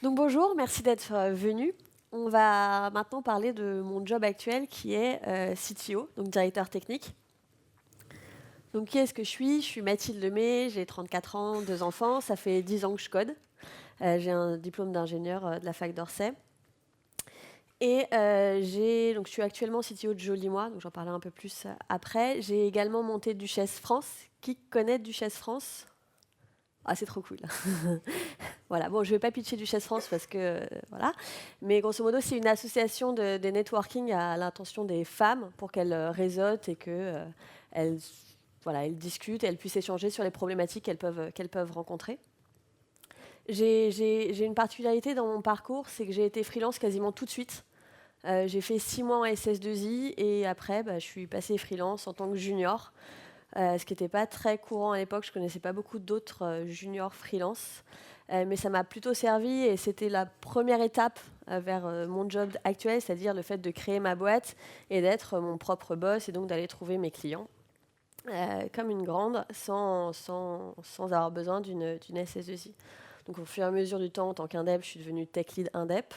Donc bonjour, merci d'être venu. On va maintenant parler de mon job actuel qui est CTO, donc directeur technique. Donc qui est-ce que je suis? Je suis Mathilde Lemay, j'ai 34 ans, 2 enfants, ça fait 10 ans que je code. J'ai un diplôme d'ingénieur de la fac d'Orsay. Et donc je suis actuellement CTO de Jolimois, donc j'en parlerai un peu plus après. J'ai également monté Duchesse France. Qui connaît Duchesse France? Ah, c'est trop cool. Voilà, bon, je ne vais pas pitcher Duchesse France parce que, voilà. Mais grosso modo, c'est une association de networking à l'intention des femmes pour qu'elles réseautent et qu'elles voilà, elles discutent et elles puissent échanger sur les problématiques qu'elles peuvent rencontrer. J'ai une particularité dans mon parcours, c'est que j'ai été freelance quasiment tout de suite. J'ai fait 6 mois en SS2I et après, je suis passée freelance en tant que junior, ce qui n'était pas très courant à l'époque. Je ne connaissais pas beaucoup d'autres juniors freelance. Mais ça m'a plutôt servi et c'était la première étape vers mon job actuel, c'est-à-dire le fait de créer ma boîte et d'être mon propre boss et donc d'aller trouver mes clients comme une grande sans avoir besoin d'une SS2I. Donc au fur et à mesure du temps, en tant qu'indep, je suis devenue tech lead indep.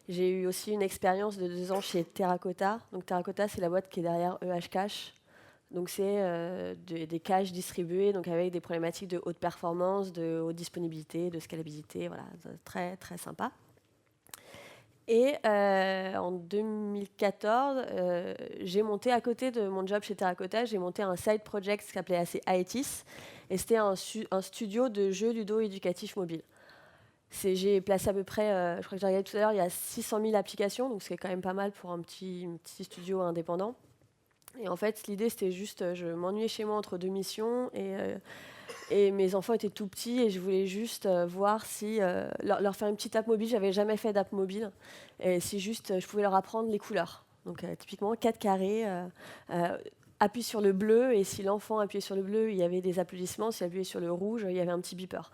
J'ai eu aussi une expérience de 2 ans chez Terracotta. Donc Terracotta, c'est la boîte qui est derrière EHCache. Donc c'est des caches distribuées donc avec des problématiques de haute performance, de haute disponibilité, de scalabilité, voilà, très très sympa. Et en 2014, j'ai monté à côté de mon job chez Terracotta, j'ai monté un side project qui s'appelait Aetis, et c'était un studio de jeux ludo-éducatifs mobiles. J'ai placé à peu près, je crois que j'ai regardé tout à l'heure, il y a 600 000 applications, donc c'est quand même pas mal pour un petit studio indépendant. Et en fait, l'idée, c'était juste, je m'ennuyais chez moi entre 2 missions et mes enfants étaient tout petits et je voulais juste voir si leur faire une petite app mobile. J'avais jamais fait d'app mobile et si juste je pouvais leur apprendre les couleurs. Donc typiquement 4 carrés, appuie sur le bleu et si l'enfant appuyait sur le bleu, il y avait des applaudissements. S'il appuyait sur le rouge, il y avait un petit beeper.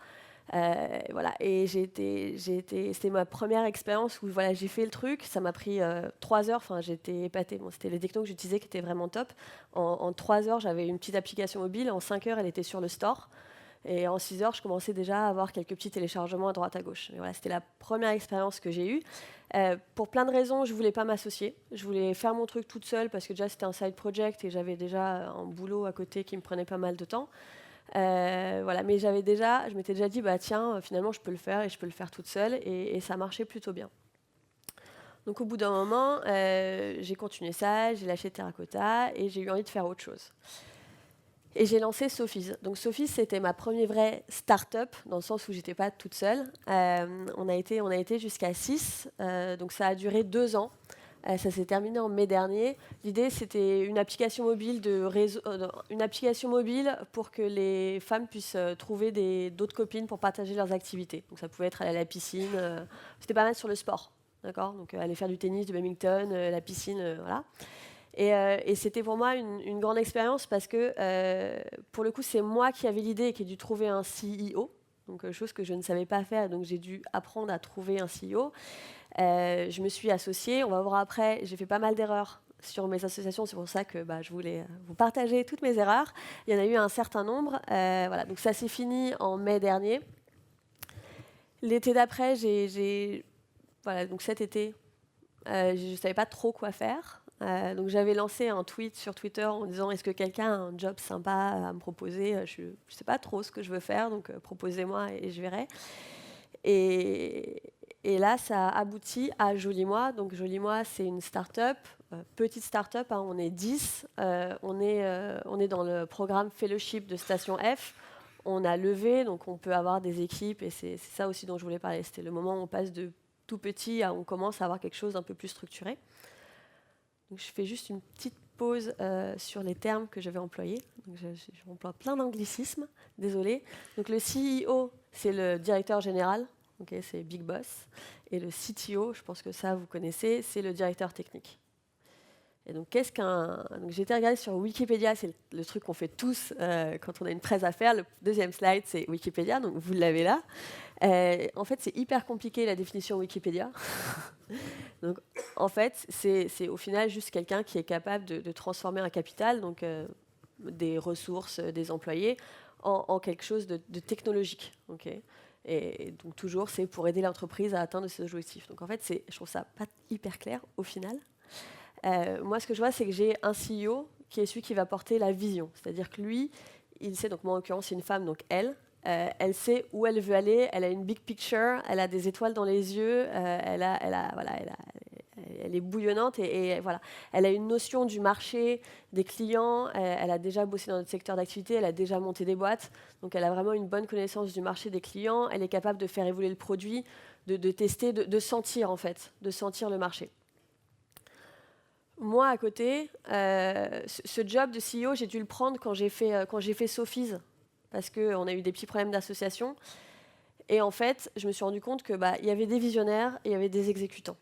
Voilà, et c'était ma première expérience où voilà, j'ai fait le truc. Ça m'a pris 3 heures. Enfin, j'étais épatée. Bon, c'était les technos que j'utilisais qui étaient vraiment top. En 3 heures, j'avais une petite application mobile. En 5 heures, elle était sur le store. Et en 6 heures, je commençais déjà à avoir quelques petits téléchargements à droite à gauche. Et voilà, c'était la première expérience que j'ai eue. Pour plein de raisons, je ne voulais pas m'associer. Je voulais faire mon truc toute seule parce que déjà, c'était un side project et j'avais déjà un boulot à côté qui me prenait pas mal de temps. Voilà, mais je m'étais déjà dit, bah tiens, finalement, je peux le faire et je peux le faire toute seule, et ça marchait plutôt bien. Donc au bout d'un moment, j'ai continué ça, j'ai lâché Terracotta et j'ai eu envie de faire autre chose. Et j'ai lancé Sophies. Donc Sophies, c'était ma première vraie start-up, dans le sens où j'étais pas toute seule. On a été jusqu'à 6, donc ça a duré 2 ans. Ça s'est terminé en mai dernier. L'idée, c'était une application mobile une application mobile pour que les femmes puissent trouver d'autres copines pour partager leurs activités. Donc ça pouvait être aller à la piscine. C'était pas mal sur le sport, d'accord. Donc aller faire du tennis, du badminton, la piscine, voilà. Et c'était pour moi une grande expérience parce que pour le coup, c'est moi qui avais l'idée et qui ai dû trouver un CEO. Donc chose que je ne savais pas faire, donc j'ai dû apprendre à trouver un CEO. Je me suis associée, on va voir après, j'ai fait pas mal d'erreurs sur mes associations, c'est pour ça que je voulais vous partager toutes mes erreurs. Il y en a eu un certain nombre. Voilà, donc ça s'est fini en mai dernier. L'été d'après, voilà, donc cet été, je ne savais pas trop quoi faire. Donc j'avais lancé un tweet sur Twitter en disant est-ce que quelqu'un a un job sympa à me proposer. Je ne sais pas trop ce que je veux faire, donc proposez-moi et je verrai. Et là, ça a abouti à Jolimois. Donc Jolimois, c'est une start-up, petite start-up, hein, on est 10. On est dans le programme Fellowship de Station F. On a levé, donc on peut avoir des équipes, et c'est ça aussi dont je voulais parler. C'était le moment où on passe de tout petit à on commence à avoir quelque chose d'un peu plus structuré. Donc je fais juste une petite pause sur les termes que je vais employer. Donc j'emploie plein d'anglicismes, désolé. Donc le CEO, c'est le directeur général, okay, c'est Big Boss. Et le CTO, je pense que ça vous connaissez, c'est le directeur technique. Et donc qu'est-ce qu'un... Donc j'ai été regarder sur Wikipédia, c'est le truc qu'on fait tous quand on a une presse à faire. Le deuxième slide, c'est Wikipédia, donc vous l'avez là. En fait, c'est hyper compliqué la définition Wikipédia. Donc, en fait, c'est au final juste quelqu'un qui est capable de transformer un capital, donc des ressources, des employés, en quelque chose de technologique. Okay. Et donc toujours, c'est pour aider l'entreprise à atteindre ses objectifs. Donc en fait, je trouve ça pas hyper clair au final. Moi, ce que je vois, c'est que j'ai un CEO qui est celui qui va porter la vision. C'est-à-dire que lui, il sait, donc moi en l'occurrence, c'est une femme, donc elle sait où elle veut aller, elle a une big picture, elle a des étoiles dans les yeux, elle est bouillonnante et voilà. Elle a une notion du marché, des clients, elle a déjà bossé dans notre secteur d'activité, elle a déjà monté des boîtes, donc elle a vraiment une bonne connaissance du marché des clients, elle est capable de faire évoluer le produit, de tester, de sentir en fait, de sentir le marché. Moi, à côté, ce job de CEO, j'ai dû le prendre quand j'ai fait Sophie's, parce qu'on a eu des petits problèmes d'association. Et en fait, je me suis rendu compte que y avait des visionnaires et il y avait des exécutants.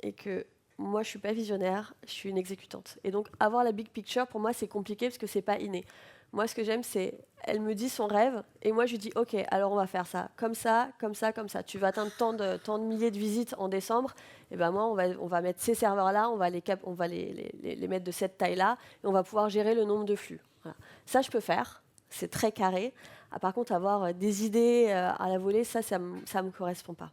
Et que moi, je ne suis pas visionnaire, je suis une exécutante. Et donc, avoir la big picture, pour moi, c'est compliqué parce que ce n'est pas inné. Moi, ce que j'aime, c'est elle me dit son rêve et moi, je lui dis OK, alors on va faire ça, comme ça, comme ça, comme ça. Tu vas atteindre tant de milliers de visites en décembre. Et ben moi, on va mettre ces serveurs-là, on va les mettre de cette taille-là et on va pouvoir gérer le nombre de flux. Voilà. Ça, je peux faire. C'est très carré. Ah, par contre, avoir des idées à la volée, ça me correspond pas.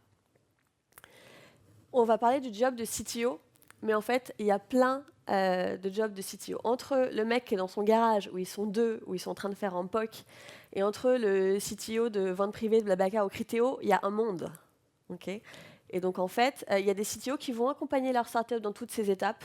On va parler du job de CTO, mais en fait, il y a plein de jobs de CTO. Entre le mec qui est dans son garage, où ils sont deux, où ils sont en train de faire un POC, et entre le CTO de vente privée de Blablacar au Criteo, il y a un monde. Okay, et donc, en fait, il y a des CTO qui vont accompagner leur startup dans toutes ces étapes.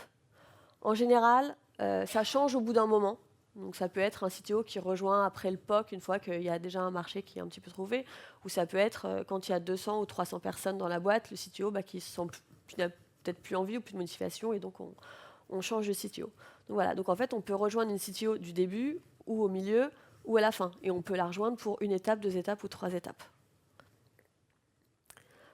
En général, ça change au bout d'un moment. Donc ça peut être un CTO qui rejoint après le POC, une fois qu'il y a déjà un marché qui est un petit peu trouvé, ou ça peut être quand il y a 200 ou 300 personnes dans la boîte, le CTO qui n'a peut-être plus envie ou plus de motivation, et donc on change de CTO. Donc voilà, donc en fait on peut rejoindre une CTO du début, ou au milieu, ou à la fin, et on peut la rejoindre pour une étape, 2 étapes ou 3 étapes.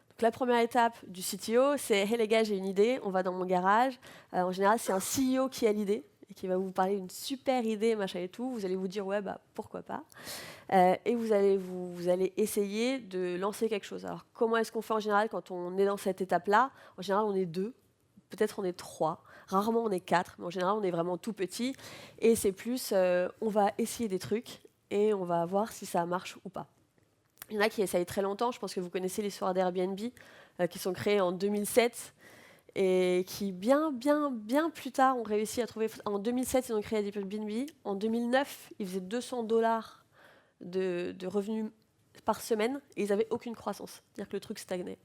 Donc la première étape du CTO, c'est « Hey les gars, j'ai une idée, on va dans mon garage ». En général, c'est un CEO qui a l'idée, qui va vous parler d'une super idée, machin et tout. Vous allez vous dire, ouais, pourquoi pas. Et vous allez essayer de lancer quelque chose. Alors, comment est-ce qu'on fait en général quand on est dans cette étape-là? En général, on est 2, peut-être on est 3, rarement on est 4, mais en général, on est vraiment tout petit. Et c'est plus, on va essayer des trucs et on va voir si ça marche ou pas. Il y en a qui essayent très longtemps. Je pense que vous connaissez l'histoire d'Airbnb, qui sont créés en 2007. Et qui, bien plus tard, ont réussi à trouver... En 2007, ils ont créé Airbnb. En 2009, ils faisaient $200 de revenus par semaine et ils n'avaient aucune croissance. C'est-à-dire que le truc stagnait.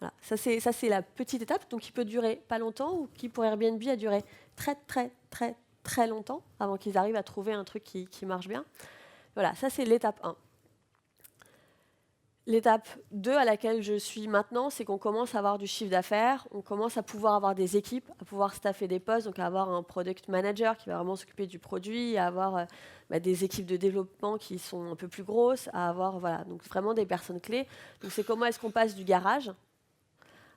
Voilà. Ça, c'est la petite étape, donc qui peut durer pas longtemps ou qui, pour Airbnb, a duré très longtemps avant qu'ils arrivent à trouver un truc qui marche bien. Voilà, ça, c'est l'étape 1. L'étape 2 à laquelle je suis maintenant, c'est qu'on commence à avoir du chiffre d'affaires, on commence à pouvoir avoir des équipes, à pouvoir staffer des postes, donc à avoir un product manager qui va vraiment s'occuper du produit, à avoir des équipes de développement qui sont un peu plus grosses, à avoir donc vraiment des personnes clés. Donc c'est comment est-ce qu'on passe du garage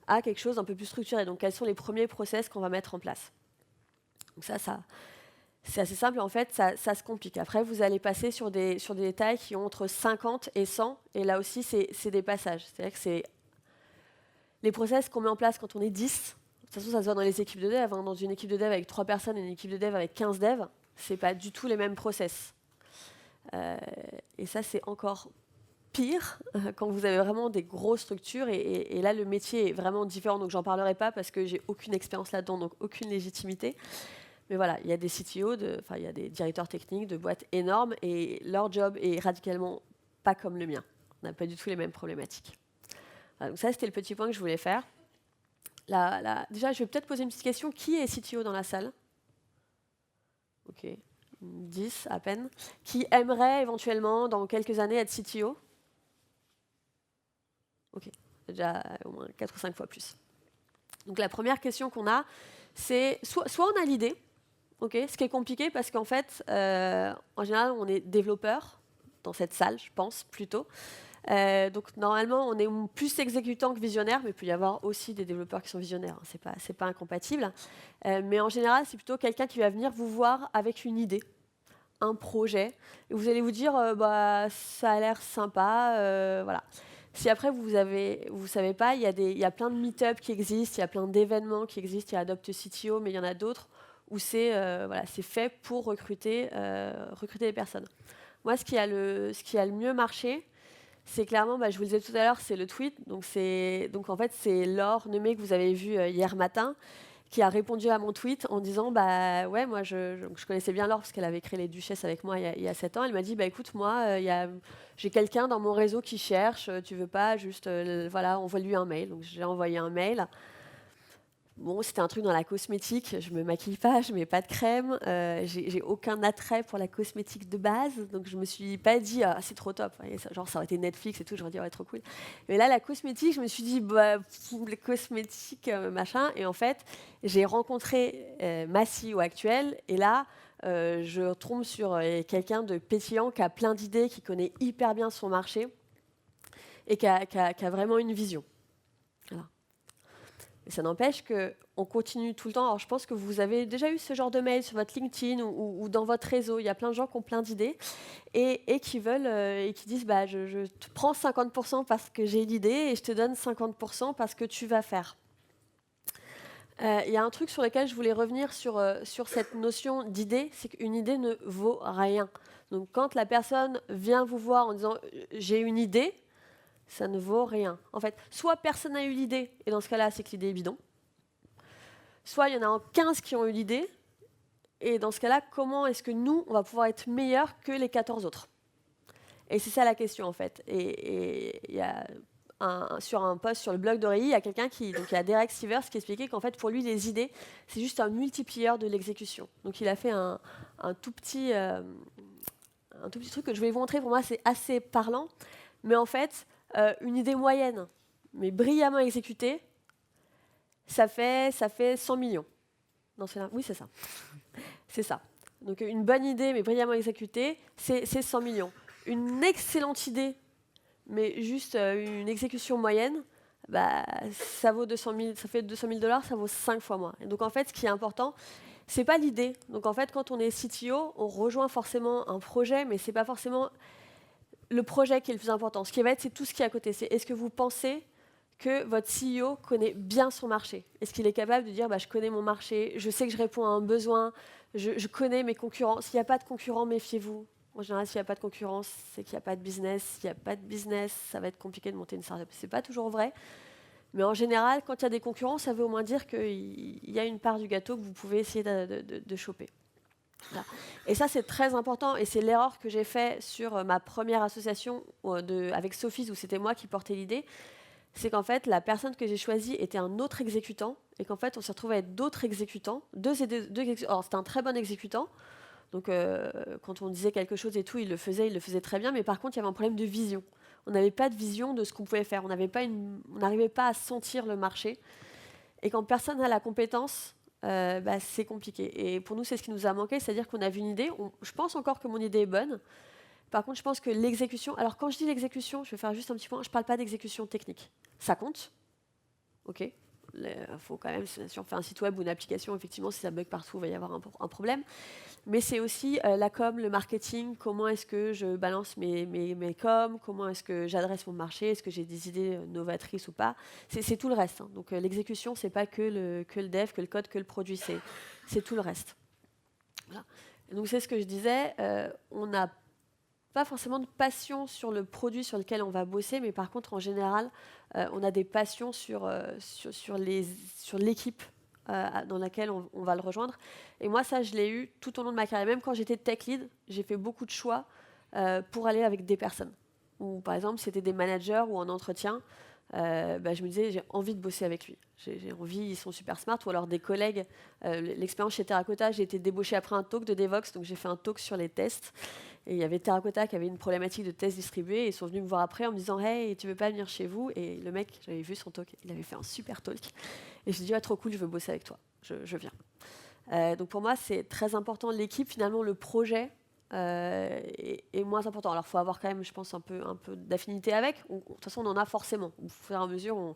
à quelque chose d'un peu plus structuré. Donc quels sont les premiers process qu'on va mettre en place. Donc ça c'est assez simple, en fait, ça se complique. Après, vous allez passer sur des tailles qui ont entre 50 et 100, et là aussi, c'est des passages. C'est-à-dire que c'est les process qu'on met en place quand on est 10. De toute façon, ça se voit dans les équipes de dev. Dans une équipe de dev avec 3 personnes et une équipe de dev avec 15 devs, c'est pas du tout les mêmes process. Et ça, c'est encore pire quand vous avez vraiment des grosses structures, et là, le métier est vraiment différent. Donc, j'en parlerai pas parce que j'ai aucune expérience là-dedans, donc aucune légitimité. Mais voilà, il y a des CTO, il y a des directeurs techniques de boîtes énormes et leur job est radicalement pas comme le mien. On n'a pas du tout les mêmes problématiques. Voilà, donc ça, c'était le petit point que je voulais faire. Déjà, je vais peut-être poser une petite question. Qui est CTO dans la salle? Ok, 10 à peine. Qui aimerait éventuellement, dans quelques années, être CTO? Ok, déjà au moins 4 ou 5 fois plus. Donc la première question qu'on a, c'est soit on a l'idée, okay, ce qui est compliqué parce qu'en fait, en général, on est développeur dans cette salle, je pense, plutôt. Donc normalement, on est plus exécutant que visionnaire, mais il peut y avoir aussi des développeurs qui sont visionnaires. Hein, c'est pas incompatible. Mais en général, c'est plutôt quelqu'un qui va venir vous voir avec une idée, un projet, et vous allez vous dire, ça a l'air sympa, voilà. Si après, vous savez pas, il y a plein de meet-up qui existent, il y a plein d'événements qui existent, il y a Adopt CTO, mais il y en a d'autres où c'est fait pour recruter des personnes. Moi, ce qui a le mieux marché, c'est clairement, je vous le disais tout à l'heure, c'est le tweet. Donc en fait, c'est Laure Nemé que vous avez vu hier matin qui a répondu à mon tweet en disant ouais, moi je connaissais bien Laure parce qu'elle avait créé les Duchesses avec moi il y a 7 ans. Elle m'a dit écoute, moi j'ai quelqu'un dans mon réseau qui cherche, tu veux pas juste voilà, envoie-lui un mail. Donc j'ai envoyé un mail. Bon, c'était un truc dans la cosmétique. Je me maquille pas, je mets pas de crème. J'ai aucun attrait pour la cosmétique de base, donc je me suis pas dit c'est trop top. Et ça, genre ça aurait été Netflix et tout, j'aurais dit ouais, trop cool. Mais là, la cosmétique, je me suis dit les cosmétiques machin. Et en fait, j'ai rencontré ma CEO actuelle, et là, je tombe sur quelqu'un de pétillant qui a plein d'idées, qui connaît hyper bien son marché et qui a vraiment une vision. Voilà. Et ça n'empêche qu'on continue tout le temps. Alors, je pense que vous avez déjà eu ce genre de mail sur votre LinkedIn ou dans votre réseau. Il y a plein de gens qui ont plein d'idées et qui veulent et qui disent je te prends 50% parce que j'ai l'idée et je te donne 50% parce que tu vas faire. Il y a un truc sur lequel je voulais revenir sur cette notion d'idée, c'est qu'une idée ne vaut rien. Donc, quand la personne vient vous voir en disant j'ai une idée, ça ne vaut rien. En fait, soit personne n'a eu l'idée, et dans ce cas-là, c'est que l'idée est bidon. Soit il y en a 15 qui ont eu l'idée, et dans ce cas-là, comment est-ce que nous, on va pouvoir être meilleurs que les 14 autres? Et c'est ça la question, en fait. Et il y a sur un post sur le blog d'Aurélie, il y a quelqu'un il y a Derek Sivers qui expliquait qu'en fait, pour lui, les idées, c'est juste un multiplieur de l'exécution. Donc il a fait un tout petit truc que je vais vous montrer. Pour moi, c'est assez parlant. Mais en fait, une idée moyenne, mais brillamment exécutée, ça fait 100 millions. Non, oui, c'est ça. C'est ça. Donc une bonne idée, mais brillamment exécutée, c'est 100 millions. Une excellente idée, mais juste une exécution moyenne, ça vaut 200 000, ça fait 200 000 $, ça vaut 5 fois moins. Et donc en fait, ce qui est important, c'est pas l'idée. Donc en fait, quand on est CTO, on rejoint forcément un projet, mais c'est pas forcément le projet qui est le plus important. Ce qui va être, c'est tout ce qui est à côté. C'est est-ce que vous pensez que votre CEO connaît bien son marché? Est-ce qu'il est capable de dire je connais mon marché, je sais que je réponds à un besoin, je connais mes concurrents. S'il n'y a pas de concurrents, méfiez-vous. En général, s'il n'y a pas de concurrence, c'est qu'il n'y a pas de business. S'il n'y a pas de business, ça va être compliqué de monter une startup. Ce n'est pas toujours vrai. Mais en général, quand il y a des concurrents, ça veut au moins dire qu'il y a une part du gâteau que vous pouvez essayer de choper. Voilà. Et ça, c'est très important. Et c'est l'erreur que j'ai faite sur ma première association avec Sophie, où c'était moi qui portais l'idée. C'est qu'en fait, la personne que j'ai choisie était un autre exécutant. Et qu'en fait, on s'est retrouvé avec d'autres exécutants. Alors, c'était un très bon exécutant. Donc, quand on disait quelque chose et tout, il le faisait très bien. Mais par contre, il y avait un problème de vision. On n'avait pas de vision de ce qu'on pouvait faire. On n'arrivait pas à sentir le marché. Et quand personne n'a la compétence, c'est compliqué. Et pour nous, c'est ce qui nous a manqué. C'est-à-dire qu'on avait une idée. Je pense encore que mon idée est bonne. Par contre, je pense que l'exécution... Alors, quand je dis l'exécution, je vais faire juste un petit point. Je ne parle pas d'exécution technique. Ça compte. OK. Il faut quand même, si on fait un site web ou une application, effectivement, si ça bug partout, il va y avoir un problème. Mais c'est aussi la com, le marketing. Comment est-ce que je balance mes coms? Comment est-ce que j'adresse mon marché? Est-ce que j'ai des idées novatrices ou pas? C'est tout le reste. Hein. Donc, l'exécution, ce n'est pas que le dev, que le code, que le produit. C'est tout le reste. Voilà. Donc, c'est ce que je disais. On n'a pas forcément de passion sur le produit sur lequel on va bosser, mais par contre, en général, on a des passions sur l'équipe dans laquelle on va le rejoindre. Et moi, ça, je l'ai eu tout au long de ma carrière. Même quand j'étais tech lead, j'ai fait beaucoup de choix pour aller avec des personnes. Ou par exemple, c'était des managers ou en entretien. Je me disais, j'ai envie de bosser avec lui. J'ai envie, ils sont super smart. Ou alors des collègues. L'expérience chez Terracotta, j'ai été débauchée après un talk de Devox, donc j'ai fait un talk sur les tests. Et il y avait Terracotta qui avait une problématique de tests distribués. Et ils sont venus me voir après en me disant, hey, tu veux pas venir chez vous? Et le mec, j'avais vu son talk, il avait fait un super talk. Et j'ai dit, trop cool, je veux bosser avec toi. Je viens. Donc pour moi, c'est très important. L'équipe, finalement, le projet est moins important. Alors, il faut avoir quand même, je pense, un peu d'affinité avec. De toute façon, on en a forcément. Au fur et à mesure,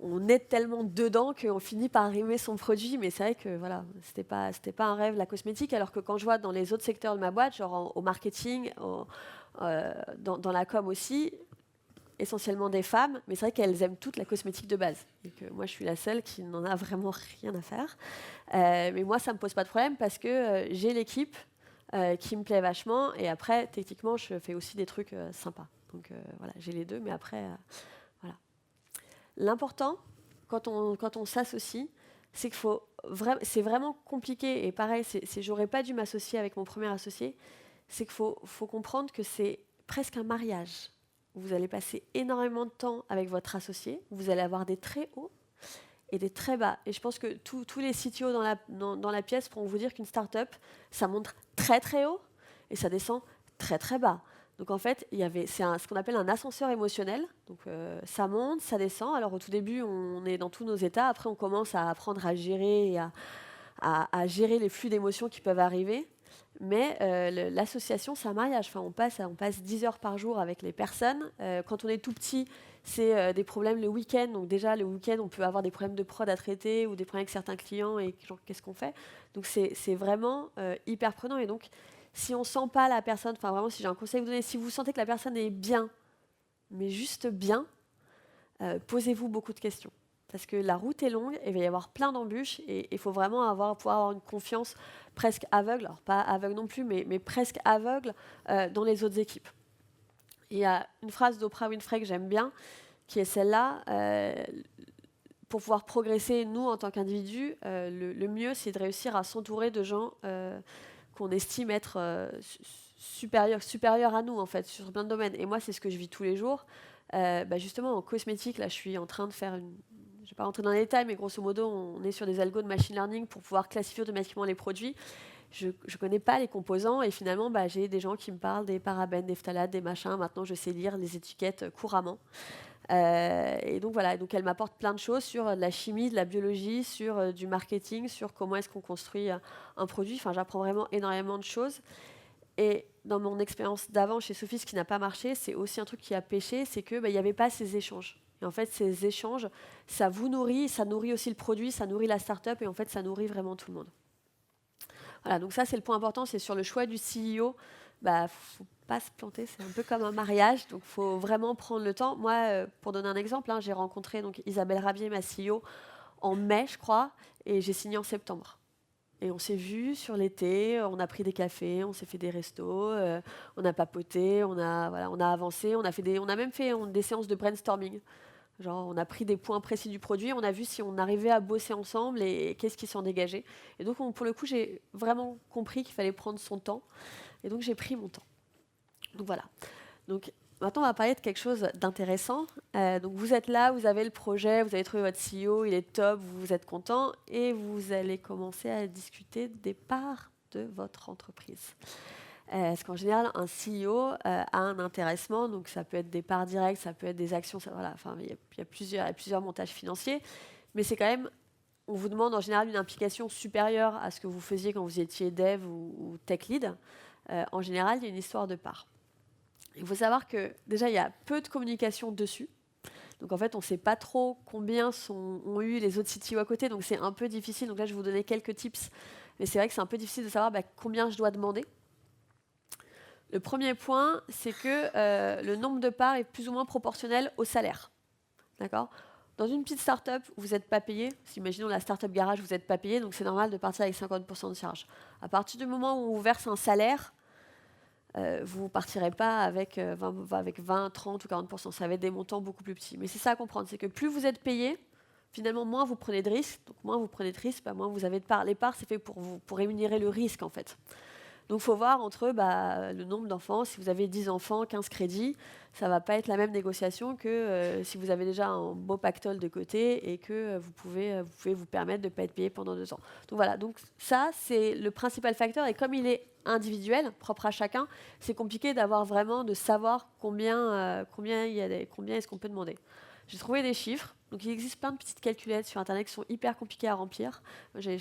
on est tellement dedans qu'on finit par aimer son produit. Mais c'est vrai que voilà, c'était pas un rêve, la cosmétique. Alors que quand je vois dans les autres secteurs de ma boîte, genre au marketing, dans la com aussi, essentiellement des femmes, mais c'est vrai qu'elles aiment toute la cosmétique de base. Et que moi, je suis la seule qui n'en a vraiment rien à faire. Mais moi, ça ne me pose pas de problème parce que j'ai l'équipe qui me plaît vachement. Et après, techniquement, je fais aussi des trucs sympas. Donc voilà, j'ai les deux, mais après, voilà. L'important, quand on s'associe, c'est c'est vraiment compliqué, et pareil, j'aurais pas dû m'associer avec mon premier associé, c'est qu'il faut comprendre que c'est presque un mariage. Vous allez passer énormément de temps avec votre associé, vous allez avoir des très hauts et des très bas. Et je pense que tous les CTO dans la pièce pourront vous dire qu'une startup, ça monte très très haut et ça descend très très bas. Donc en fait, c'est ce qu'on appelle un ascenseur émotionnel. Donc ça monte, ça descend. Alors au tout début, on est dans tous nos états. Après, on commence à apprendre à gérer et à gérer les flux d'émotions qui peuvent arriver. Mais l'association, c'est un mariage. Enfin, on passe 10 heures par jour avec les personnes. Quand on est tout petit, c'est des problèmes le week-end. Donc déjà, le week-end, on peut avoir des problèmes de prod à traiter ou des problèmes avec certains clients. Et genre, qu'est-ce qu'on fait? Donc c'est vraiment hyper prenant. Et donc, si on sent pas la personne, enfin vraiment, si j'ai un conseil à vous donner, si vous sentez que la personne est bien, mais juste bien, posez-vous beaucoup de questions. Parce que la route est longue, et il va y avoir plein d'embûches, et il faut vraiment pouvoir avoir une confiance presque aveugle, alors pas aveugle non plus, mais presque aveugle dans les autres équipes. Il y a une phrase d'Oprah Winfrey que j'aime bien, qui est celle-là. Pour pouvoir progresser, nous, en tant qu'individus, le mieux, c'est de réussir à s'entourer de gens qu'on estime être supérieurs à nous, en fait, sur plein de domaines. Et moi, c'est ce que je vis tous les jours. Justement, en cosmétique, là, je suis en train de faire je ne vais pas rentrer dans les détails, mais grosso modo, on est sur des algos de machine learning pour pouvoir classifier automatiquement les produits. Je ne connais pas les composants, et finalement, j'ai des gens qui me parlent des parabènes, des phtalates, des machins. Maintenant, je sais lire les étiquettes couramment. Et donc voilà, donc elle m'apporte plein de choses sur de la chimie, de la biologie, sur du marketing, sur comment est-ce qu'on construit un produit. Enfin, j'apprends vraiment énormément de choses. Et dans mon expérience d'avant chez Sophie, ce qui n'a pas marché, c'est aussi un truc qui a pêché, c'est qu'il n'y avait pas ces échanges. Et en fait, ces échanges, ça vous nourrit, ça nourrit aussi le produit, ça nourrit la start-up, et en fait, ça nourrit vraiment tout le monde. Voilà, donc ça, c'est le point important, c'est sur le choix du CEO. Faut pas se planter, c'est un peu comme un mariage, donc il faut vraiment prendre le temps. Moi, pour donner un exemple, j'ai rencontré donc Isabelle Rabier, ma CEO, en mai, je crois, et j'ai signé en septembre. Et on s'est vus sur l'été, on a pris des cafés, on s'est fait des restos, on a papoté, on a avancé, on a même fait des séances de brainstorming. Genre, on a pris des points précis du produit, on a vu si on arrivait à bosser ensemble et qu'est-ce qui s'en dégageait. Et donc, pour le coup, j'ai vraiment compris qu'il fallait prendre son temps. Et donc, j'ai pris mon temps. Donc, voilà. Donc, maintenant, on va parler de quelque chose d'intéressant. Donc, vous êtes là, vous avez le projet, vous avez trouvé votre CEO, il est top, vous êtes content, et vous allez commencer à discuter des parts de votre entreprise. Parce qu'en général, un CEO a un intéressement, donc ça peut être des parts directes, ça peut être des actions, voilà, enfin, il y a plusieurs montages financiers, mais c'est quand même, on vous demande en général une implication supérieure à ce que vous faisiez quand vous étiez dev ou tech lead. En général, il y a une histoire de parts. Il faut savoir que déjà, il y a peu de communication dessus. Donc en fait, on ne sait pas trop combien ont eu les autres CTO à côté, donc c'est un peu difficile. Donc là, je vais vous donner quelques tips, mais c'est vrai que c'est un peu difficile de savoir combien je dois demander. Le premier point, c'est que le nombre de parts est plus ou moins proportionnel au salaire. D'accord ? Dans une petite start-up, vous n'êtes pas payé. Imaginons la start-up garage, vous n'êtes pas payé, donc c'est normal de partir avec 50% de charge. À partir du moment où on vous verse un salaire, vous ne partirez pas avec 20, 30 ou 40%. Ça va être des montants beaucoup plus petits. Mais c'est ça à comprendre, c'est que plus vous êtes payé, finalement, moins vous prenez de risques. Donc moins vous prenez de risques, moins vous avez de parts. Les parts, c'est fait pour rémunérer le risque, en fait. Donc, il faut voir entre le nombre d'enfants. Si vous avez 10 enfants, 15 crédits, ça ne va pas être la même négociation que si vous avez déjà un beau pactole de côté et que vous pouvez vous permettre de ne pas être payé pendant 2 ans. Donc, voilà. Donc, ça, c'est le principal facteur. Et comme il est individuel, propre à chacun, c'est compliqué de savoir combien est-ce qu'on peut demander. J'ai trouvé des chiffres. Donc, il existe plein de petites calculettes sur Internet qui sont hyper compliquées à remplir. J'ai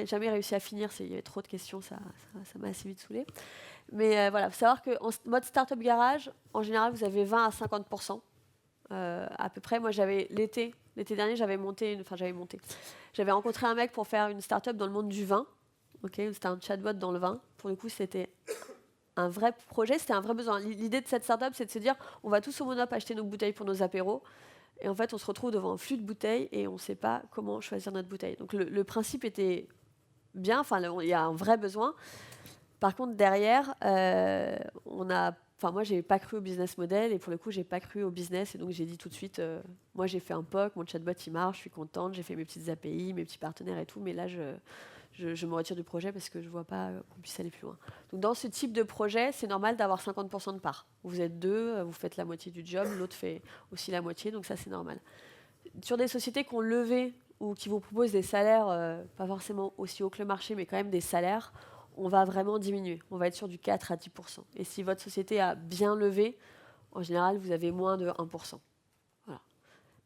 jamais réussi à finir. Il y avait trop de questions, ça m'a assez vite saoulée. Mais voilà, il faut savoir qu'en mode Startup Garage, en général, vous avez 20 à 50%. À peu près, moi, l'été dernier, j'avais rencontré un mec pour faire une startup dans le monde du vin. C'était un chatbot dans le vin. Pour le coup, c'était un vrai projet, c'était un vrai besoin. L'idée de cette startup, c'est de se dire, on va tous au Monop acheter nos bouteilles pour nos apéros. Et en fait, on se retrouve devant un flux de bouteilles et on ne sait pas comment choisir notre bouteille. Donc le principe était bien, il y a un vrai besoin. Par contre, derrière, on a enfin moi j'ai pas cru au business model et pour le coup j'ai pas cru au business et donc j'ai dit tout de suite moi j'ai fait un POC, mon chatbot il marche, je suis contente, j'ai fait mes petites API, mes petits partenaires et tout, mais là je me retire du projet parce que je vois pas qu'on puisse aller plus loin. Donc dans ce type de projet, c'est normal d'avoir 50% de part. Vous êtes deux, vous faites la moitié du job, l'autre fait aussi la moitié, donc ça c'est normal. Sur des sociétés qui ont levé ou qui vous proposent des salaires pas forcément aussi haut que le marché, mais quand même des salaires, on va vraiment diminuer. On va être sur du 4 à 10%. Et si votre société a bien levé, en général, vous avez moins de 1%. Voilà.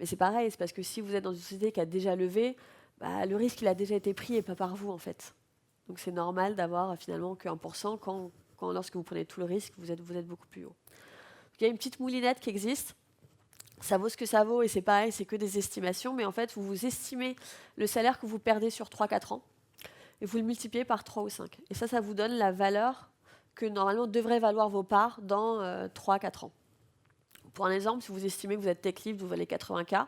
Mais c'est pareil, c'est parce que si vous êtes dans une société qui a déjà levé, bah, le risque il a déjà été pris et pas par vous en fait. Donc c'est normal d'avoir finalement que 1% quand lorsque vous prenez tout le risque, vous êtes beaucoup plus haut. Donc, il y a une petite moulinette qui existe. Ça vaut ce que ça vaut et c'est pareil, c'est que des estimations, mais en fait, vous estimez le salaire que vous perdez sur 3-4 ans et vous le multipliez par 3 ou 5. Et ça vous donne la valeur que normalement devraient valoir vos parts dans 3-4 ans. Pour un exemple, si vous estimez que vous êtes tech lead, vous valez 80K,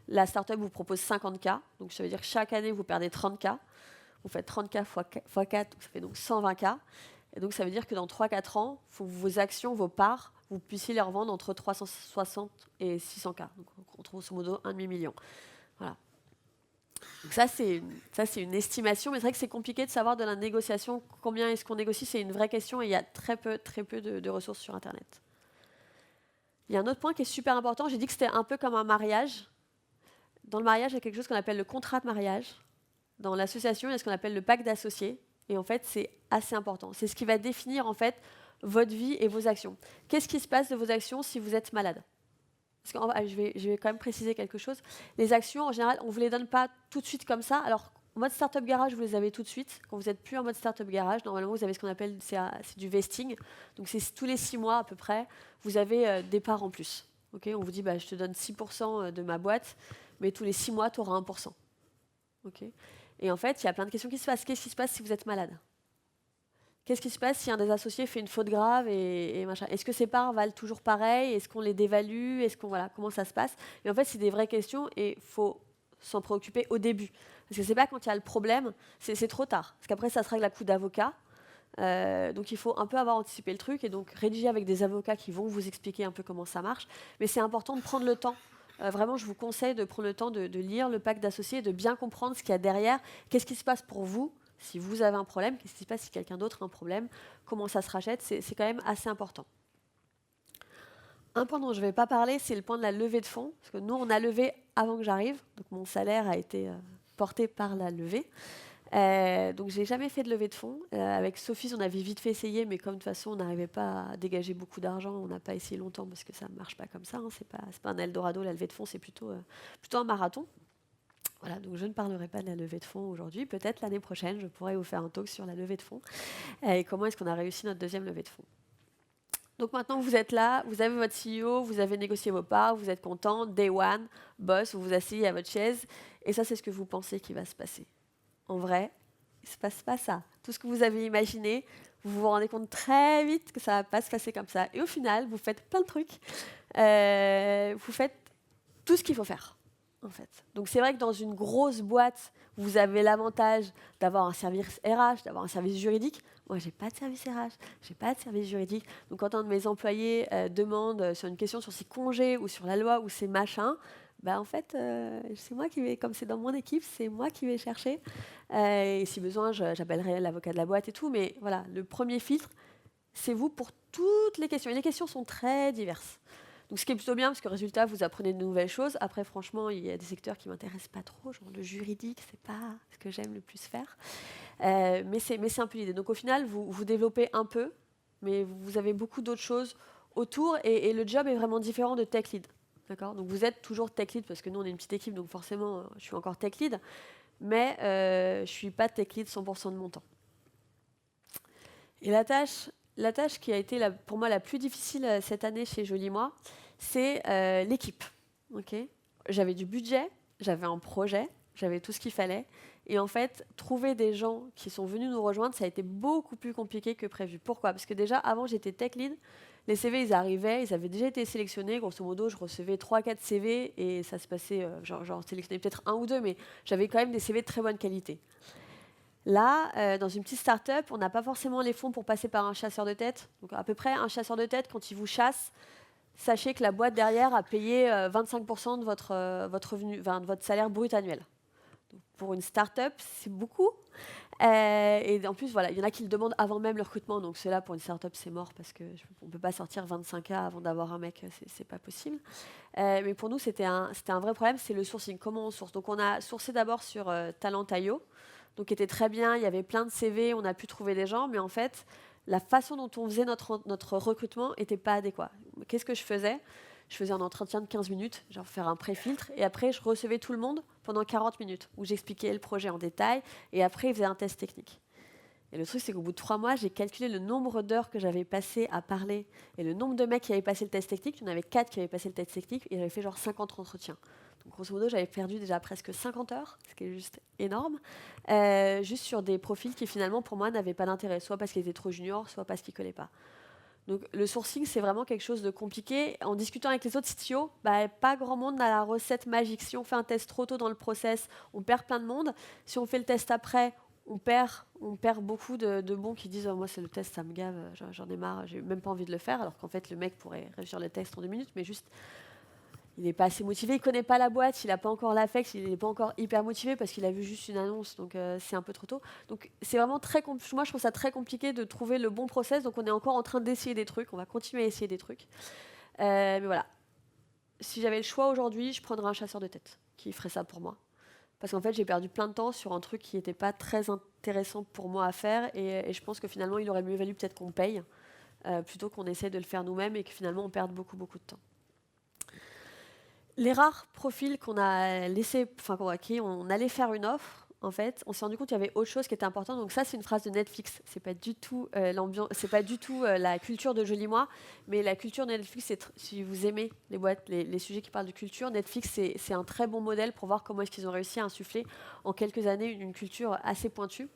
la startup vous propose 50K, donc ça veut dire que chaque année vous perdez 30K, vous faites 30K x 4, donc ça fait donc 120K, et donc ça veut dire que dans 3-4 ans, il faut que vos actions, vos parts, vous puissiez les revendre entre 360 et 600K, donc grosso modo 1,5 million. Voilà. Donc ça c'est une estimation, mais c'est vrai que c'est compliqué de savoir de la négociation, combien est-ce qu'on négocie, c'est une vraie question et il y a très peu de ressources sur Internet. Il y a un autre point qui est super important, j'ai dit que c'était un peu comme un mariage. Dans le mariage, il y a quelque chose qu'on appelle le contrat de mariage. Dans l'association, il y a ce qu'on appelle le pacte d'associés. Et en fait, c'est assez important. C'est ce qui va définir en fait votre vie et vos actions. Qu'est-ce qui se passe de vos actions si vous êtes malade? Parce que je vais quand même préciser quelque chose. Les actions, en général, on ne vous les donne pas tout de suite comme ça. Alors, en mode Startup Garage, vous les avez tout de suite. Quand vous n'êtes plus en mode Startup Garage, normalement, vous avez ce qu'on appelle c'est du vesting. Donc, c'est tous les 6 mois à peu près, vous avez des parts en plus. Okay, on vous dit, je te donne 6% de ma boîte, mais tous les 6 mois, tu auras 1%. Okay, et en fait, il y a plein de questions qui se passent. Qu'est-ce qui se passe si vous êtes malade? Qu'est-ce qui se passe si un des associés fait une faute grave et machin? Est-ce que ces parts valent toujours pareil? Est-ce qu'on les dévalue? Comment ça se passe? Et en fait, c'est des vraies questions et il faut s'en préoccuper au début. Parce que c'est pas quand il y a le problème, c'est trop tard. Parce qu'après, ça se règle à coup d'avocat. Donc il faut un peu avoir anticipé le truc et donc rédiger avec des avocats qui vont vous expliquer un peu comment ça marche. Mais c'est important de prendre le temps. Vraiment, je vous conseille de prendre le temps de lire le pacte d'associés, de bien comprendre ce qu'il y a derrière. Qu'est-ce qui se passe pour vous si vous avez un problème? Qu'est-ce qui se passe si quelqu'un d'autre a un problème? Comment ça se rachète? C'est quand même assez important. Un point dont je ne vais pas parler, c'est le point de la levée de fonds. Parce que nous, on a levé avant que j'arrive. Donc mon salaire a été porté par la levée. Donc j'ai jamais fait de levée de fonds. Avec Sophie, on avait vite fait essayer, mais comme de toute façon on n'arrivait pas à dégager beaucoup d'argent, on n'a pas essayé longtemps parce que ça ne marche pas comme ça. Hein. C'est pas un Eldorado, la levée de fonds, c'est plutôt un marathon. Voilà, donc je ne parlerai pas de la levée de fonds aujourd'hui. Peut-être l'année prochaine, je pourrai vous faire un talk sur la levée de fonds et comment est-ce qu'on a réussi notre deuxième levée de fonds. Donc maintenant vous êtes là, vous avez votre CEO, vous avez négocié vos parts, vous êtes content, day one, boss, vous vous asseyez à votre chaise et ça c'est ce que vous pensez qui va se passer. En vrai, il ne se passe pas ça. Tout ce que vous avez imaginé, vous vous rendez compte très vite que ça ne va pas se passer comme ça. Et au final, vous faites plein de trucs. Vous faites tout ce qu'il faut faire, en fait. Donc c'est vrai que dans une grosse boîte, vous avez l'avantage d'avoir un service RH, d'avoir un service juridique. Moi, je n'ai pas de service RH, je n'ai pas de service juridique. Donc quand un de mes employés demande sur une question sur ses congés ou sur la loi ou ses machins, en fait, c'est moi qui vais, comme c'est dans mon équipe, c'est moi qui vais chercher. Et si besoin, j'appellerai l'avocat de la boîte et tout. Mais voilà, le premier filtre, c'est vous pour toutes les questions. Et les questions sont très diverses. Donc ce qui est plutôt bien, parce que résultat, vous apprenez de nouvelles choses. Après, franchement, il y a des secteurs qui ne m'intéressent pas trop. Genre le juridique, c'est pas ce que j'aime le plus faire. Mais c'est un peu l'idée. Donc au final, vous développez un peu, mais vous avez beaucoup d'autres choses autour. Et le job est vraiment différent de tech lead. D'accord, donc vous êtes toujours tech lead parce que nous on est une petite équipe, donc forcément je suis encore tech lead, mais je ne suis pas tech lead 100% de mon temps. Et la tâche qui a été pour moi la plus difficile cette année chez Joli Moi, c'est l'équipe. Okay, j'avais du budget, j'avais un projet, j'avais tout ce qu'il fallait. Et en fait, trouver des gens qui sont venus nous rejoindre, ça a été beaucoup plus compliqué que prévu. Pourquoi? Parce que déjà, avant, j'étais tech lead. Les CV, ils arrivaient, ils avaient déjà été sélectionnés. Grosso modo, je recevais 3-4 CV et ça se passait, genre sélectionnais peut-être un ou deux, mais j'avais quand même des CV de très bonne qualité. Là, dans une petite start-up, on n'a pas forcément les fonds pour passer par un chasseur de tête. Donc à peu près, un chasseur de tête, quand il vous chasse, sachez que la boîte derrière a payé 25% de votre revenu, enfin, de votre salaire brut annuel. Donc, pour une start-up, c'est beaucoup. Et en plus, voilà, il y en a qui le demandent avant même le recrutement. Donc cela, pour une start-up, c'est mort parce qu'on ne peut pas sortir 25K avant d'avoir un mec. C'est pas possible. Mais pour nous, c'était un vrai problème, c'est le sourcing. Comment on source? Donc on a sourcé d'abord sur Talent.io, donc qui était très bien. Il y avait plein de CV, on a pu trouver des gens. Mais en fait, la façon dont on faisait notre recrutement n'était pas adéquat. Qu'est-ce que je faisais? Je faisais un entretien de 15 minutes, genre faire un pré-filtre, et après je recevais tout le monde pendant 40 minutes, où j'expliquais le projet en détail, et après ils faisaient un test technique. Et le truc, c'est qu'au bout de 3 mois, j'ai calculé le nombre d'heures que j'avais passé à parler, et le nombre de mecs qui avaient passé le test technique. Il y en avait 4 qui avaient passé le test technique, et j'avais fait genre 50 entretiens. Donc grosso modo, j'avais perdu déjà presque 50 heures, ce qui est juste énorme, juste sur des profils qui finalement, pour moi, n'avaient pas d'intérêt, soit parce qu'ils étaient trop juniors, soit parce qu'ils ne collaient pas. Donc le sourcing, c'est vraiment quelque chose de compliqué. En discutant avec les autres CTO, pas grand monde n'a la recette magique. Si on fait un test trop tôt dans le process, on perd plein de monde. Si on fait le test après, on perd beaucoup de bons qui disent moi c'est le test, ça me gave, j'en ai marre, j'ai même pas envie de le faire. Alors qu'en fait le mec pourrait réussir le test en 2 minutes, mais juste il n'est pas assez motivé, il ne connaît pas la boîte, il n'a pas encore l'affect, il n'est pas encore hyper motivé parce qu'il a vu juste une annonce, donc c'est un peu trop tôt. Donc c'est vraiment moi je trouve ça très compliqué de trouver le bon process, donc on est encore en train d'essayer des trucs, on va continuer à essayer des trucs. Mais voilà, si j'avais le choix aujourd'hui, je prendrais un chasseur de tête qui ferait ça pour moi. Parce qu'en fait j'ai perdu plein de temps sur un truc qui n'était pas très intéressant pour moi à faire, et je pense que finalement il aurait mieux valu peut-être qu'on paye, plutôt qu'on essaie de le faire nous-mêmes et que finalement on perde beaucoup de temps. Les rares profils qu'on a laissés, enfin à qui on allait faire une offre, en fait, on s'est rendu compte qu'il y avait autre chose qui était important. Donc ça, c'est une phrase de Netflix. C'est pas du tout l'ambiance, c'est pas du tout la culture de Joli Moi, mais la culture de Netflix, si vous aimez les boîtes, les sujets qui parlent de culture, Netflix c'est un très bon modèle pour voir comment est-ce qu'ils ont réussi à insuffler en quelques années une culture assez pointue.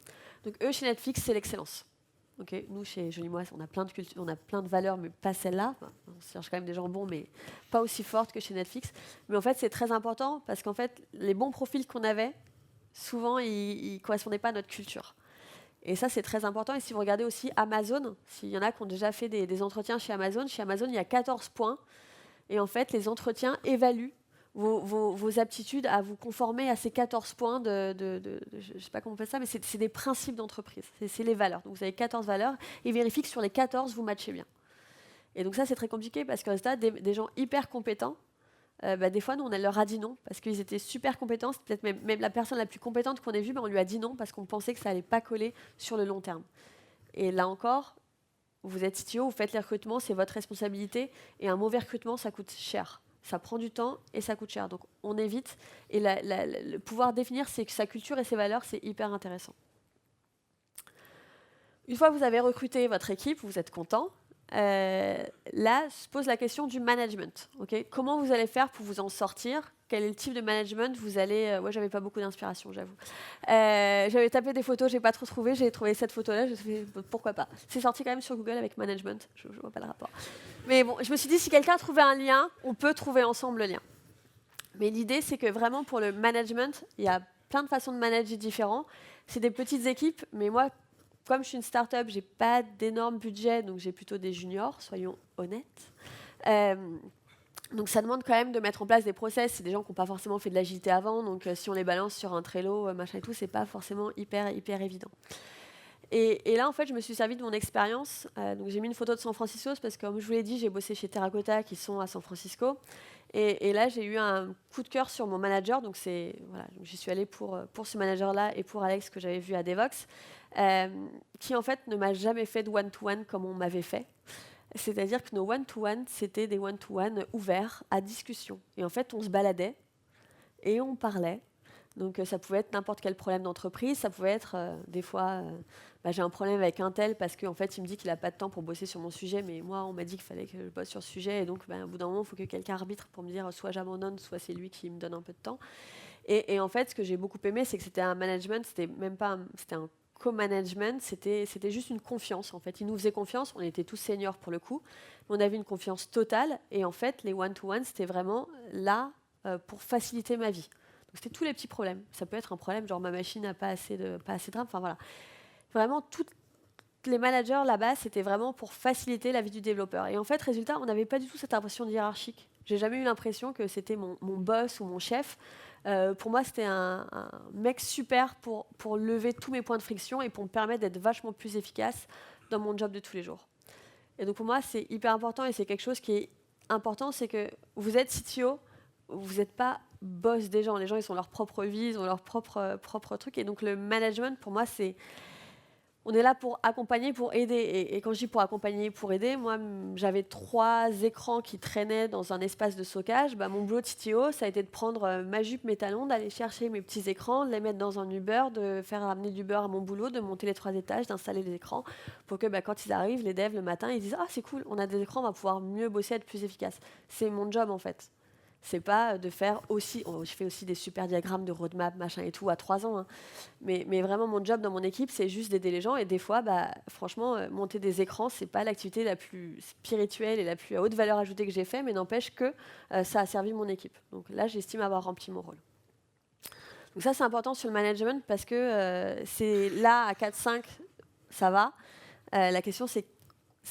Donc eux, chez Netflix, c'est l'excellence. Okay. Nous, chez Joli Moi, on a plein de culture, on a plein de valeurs, mais pas celle-là. Enfin, on cherche quand même des gens bons, mais pas aussi fortes que chez Netflix. Mais en fait, c'est très important parce qu'en fait, les bons profils qu'on avait, souvent, ils ne correspondaient pas à notre culture. Et ça, c'est très important. Et si vous regardez aussi Amazon, s'il y en a qui ont déjà fait des entretiens chez Amazon, il y a 14 points. Et en fait, les entretiens évaluent vos aptitudes à vous conformer à ces 14 points je ne sais pas comment on fait ça, mais c'est des principes d'entreprise, c'est les valeurs. Donc vous avez 14 valeurs, et vérifient que sur les 14, vous matchez bien. Et donc ça, c'est très compliqué, parce que résultat, des gens hyper compétents, des fois, nous, on leur a dit non, parce qu'ils étaient super compétents, c'est peut-être même la personne la plus compétente qu'on ait vue, on lui a dit non, parce qu'on pensait que ça n'allait pas coller sur le long terme. Et là encore, vous êtes CTO, vous faites les recrutements, c'est votre responsabilité, et un mauvais recrutement, ça coûte cher. Ça prend du temps et ça coûte cher. Donc on évite. Et le pouvoir définir sa culture et ses valeurs, c'est hyper intéressant. Une fois que vous avez recruté votre équipe, vous êtes content. Là se pose la question du management. Okay, comment vous allez faire pour vous en sortir? Quel est le type de management vous allez... ouais, j'avais pas beaucoup d'inspiration, j'avoue. J'avais tapé des photos, j'ai pas trop trouvé. J'ai trouvé cette photo-là, je me suis dit, pourquoi pas. C'est sorti quand même sur Google avec management, je vois pas le rapport. Mais bon, je me suis dit, si quelqu'un a trouvé un lien, on peut trouver ensemble le lien. Mais l'idée, c'est que vraiment, pour le management, il y a plein de façons de manager différents. C'est des petites équipes, mais moi, comme je suis une start-up, j'ai pas d'énorme budget, donc j'ai plutôt des juniors, soyons honnêtes. Donc ça demande quand même de mettre en place des process. C'est des gens qui n'ont pas forcément fait de l'agilité avant, donc si on les balance sur un Trello, machin et tout, c'est pas forcément hyper évident. Et là, en fait, je me suis servi de mon expérience. Donc j'ai mis une photo de San Francisco, parce que comme je vous l'ai dit, j'ai bossé chez Terracotta, qui sont à San Francisco. Et là, j'ai eu un coup de cœur sur mon manager. Donc voilà, j'y suis allée pour ce manager-là et pour Alex, que j'avais vu à Devox, qui en fait ne m'a jamais fait de one-to-one comme on m'avait fait. C'est-à-dire que nos one-to-one, c'était des one-to-one ouverts à discussion. Et en fait, on se baladait et on parlait. Donc ça pouvait être n'importe quel problème d'entreprise, ça pouvait être des fois, j'ai un problème avec un tel parce qu'en fait il me dit qu'il n'a pas de temps pour bosser sur mon sujet, mais moi on m'a dit qu'il fallait que je bosse sur ce sujet, et donc au bout d'un moment il faut que quelqu'un arbitre pour me dire soit j'abandonne, soit c'est lui qui me donne un peu de temps. Et en fait ce que j'ai beaucoup aimé, c'est que c'était un management, c'était même pas c'était un co-management, c'était juste une confiance en fait. Il nous faisait confiance, on était tous seniors pour le coup, mais on avait une confiance totale, et en fait les one-to-one c'était vraiment là pour faciliter ma vie. C'était tous les petits problèmes. Ça peut être un problème, genre ma machine n'a pas assez de RAM. Enfin voilà. Vraiment, tous les managers là-bas, c'était vraiment pour faciliter la vie du développeur. Et en fait, résultat, on n'avait pas du tout cette impression de hiérarchique. J'ai jamais eu l'impression que c'était mon boss ou mon chef. Pour moi, c'était un mec super pour lever tous mes points de friction et pour me permettre d'être vachement plus efficace dans mon job de tous les jours. Et donc pour moi, c'est hyper important et c'est quelque chose qui est important, c'est que vous êtes CTO, vous n'êtes pas boss des gens. Les gens, ils ont leur propre vie, ils ont leur propre truc. Et donc le management, pour moi, c'est... On est là pour accompagner, pour aider. Et quand je dis pour accompagner, pour aider, moi, j'avais 3 écrans qui traînaient dans un espace de stockage. Bah, mon boulot de CTO, ça a été de prendre ma jupe, mes talons, d'aller chercher mes petits écrans, de les mettre dans un Uber, de faire amener du beurre à mon boulot, de monter les 3 étages, d'installer les écrans, pour que quand ils arrivent, les devs, le matin, ils disent « Ah, c'est cool, on a des écrans, on va pouvoir mieux bosser, être plus efficace. » C'est mon job, en fait. C'est pas de faire aussi... je fais aussi des super diagrammes de roadmap, machin et tout, à 3 ans. Hein. Mais vraiment, mon job dans mon équipe, c'est juste d'aider les gens. Et des fois, franchement, monter des écrans, c'est pas l'activité la plus spirituelle et la plus à haute valeur ajoutée que j'ai fait, mais n'empêche que ça a servi mon équipe. Donc là, j'estime avoir rempli mon rôle. Donc ça, c'est important sur le management parce que c'est là, à 4-5, ça va. La question, c'est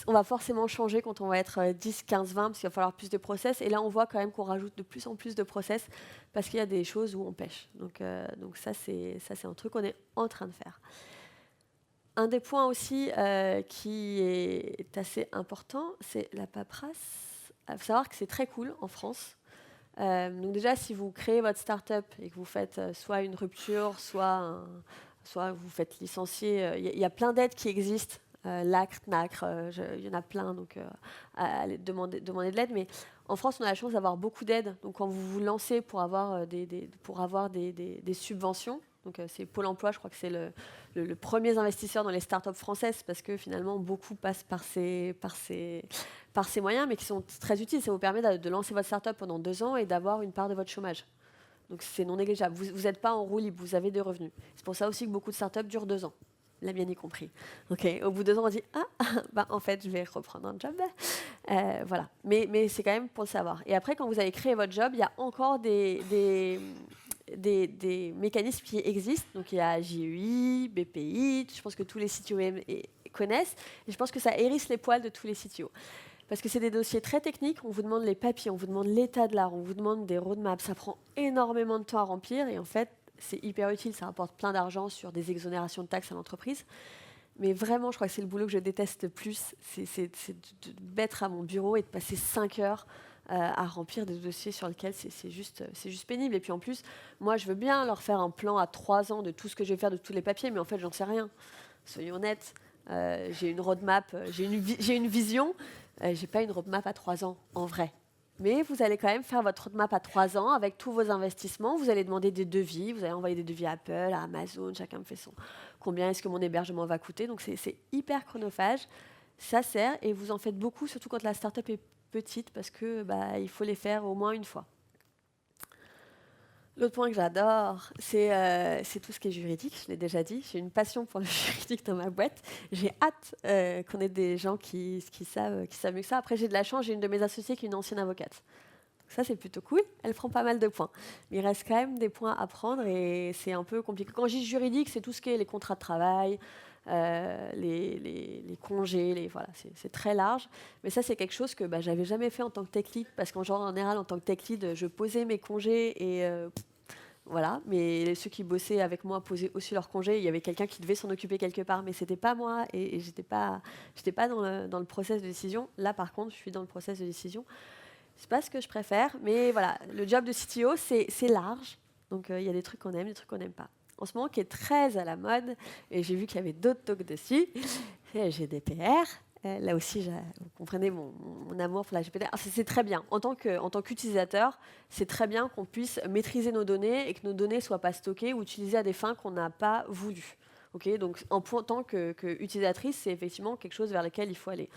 on va forcément changer quand on va être 10, 15, 20, parce qu'il va falloir plus de process. Et là, on voit quand même qu'on rajoute de plus en plus de process parce qu'il y a des choses où on pêche. Donc ça, c'est un truc qu'on est en train de faire. Un des points aussi qui est assez important, c'est la paperasse. Il faut savoir que c'est très cool en France. Donc déjà, si vous créez votre start-up et que vous faites soit une rupture, soit vous faites licencier, il y a plein d'aides qui existent. L'ACRE, NACRE, il y en a plein, donc allez demander de l'aide. Mais en France, on a la chance d'avoir beaucoup d'aides. Donc quand vous vous lancez pour avoir des subventions, donc c'est Pôle emploi, je crois que c'est le premier investisseur dans les startups françaises, parce que finalement, beaucoup passent par ces moyens, mais qui sont très utiles. Ça vous permet de lancer votre startup pendant 2 ans et d'avoir une part de votre chômage. Donc c'est non négligeable. Vous n'êtes pas en roue libre, vous avez des revenus. C'est pour ça aussi que beaucoup de startups durent 2 ans. La mienne y compris. Okay. Au bout de 2 ans, on dit en fait, je vais reprendre un job. Voilà. Mais c'est quand même pour le savoir. Et après, quand vous avez créé votre job, il y a encore des mécanismes qui existent. Donc, il y a JEI, BPI, je pense que tous les CTO connaissent. Et je pense que ça hérisse les poils de tous les CTO. Parce que c'est des dossiers très techniques. On vous demande les papiers, on vous demande l'état de l'art, on vous demande des roadmaps. Ça prend énormément de temps à remplir. Et en fait, c'est hyper utile, ça rapporte plein d'argent sur des exonérations de taxes à l'entreprise. Mais vraiment, je crois que c'est le boulot que je déteste le plus, c'est de mettre à mon bureau et de passer 5 heures à remplir des dossiers sur lesquels c'est juste pénible. Et puis en plus, moi, je veux bien leur faire un plan à 3 ans de tout ce que je vais faire, de tous les papiers, mais en fait, j'en sais rien. Soyons honnêtes, j'ai une roadmap, j'ai une vision, j'ai pas une roadmap à 3 ans, en vrai. Mais vous allez quand même faire votre roadmap à 3 ans avec tous vos investissements. Vous allez demander des devis. Vous allez envoyer des devis à Apple, à Amazon. Chacun me fait son... Combien est-ce que mon hébergement va coûter? Donc, c'est hyper chronophage. Ça sert et vous en faites beaucoup, surtout quand la startup est petite, parce que il faut les faire au moins une fois. L'autre point que j'adore, c'est tout ce qui est juridique, je l'ai déjà dit. J'ai une passion pour le juridique dans ma boîte. J'ai hâte qu'on ait des gens qui savent mieux que ça. Après, j'ai de la chance, j'ai une de mes associées qui est une ancienne avocate. Donc ça, c'est plutôt cool. Elle prend pas mal de points. Mais il reste quand même des points à prendre et c'est un peu compliqué. Quand je dis juridique, c'est tout ce qui est les contrats de travail, les congés, voilà, c'est très large. Mais ça, c'est quelque chose que j'avais jamais fait en tant que tech lead, parce qu'en général, en tant que tech lead, je posais mes congés et voilà. Mais ceux qui bossaient avec moi posaient aussi leurs congés. Il y avait quelqu'un qui devait s'en occuper quelque part, mais c'était pas moi et j'étais pas dans le process de décision. Là, par contre, je suis dans le process de décision. C'est pas ce que je préfère, mais voilà, le job de CTO, c'est large. Donc, il y a des trucs qu'on aime, des trucs qu'on n'aime pas. En ce moment, qui est très à la mode, et j'ai vu qu'il y avait d'autres talks dessus, c'est GDPR. Là aussi, vous comprenez mon amour pour la GDPR. C'est très bien. En tant qu'utilisateur, c'est très bien qu'on puisse maîtriser nos données et que nos données ne soient pas stockées ou utilisées à des fins qu'on n'a pas voulues. Okay, donc, en tant qu'utilisatrice, c'est effectivement quelque chose vers lequel il faut aller.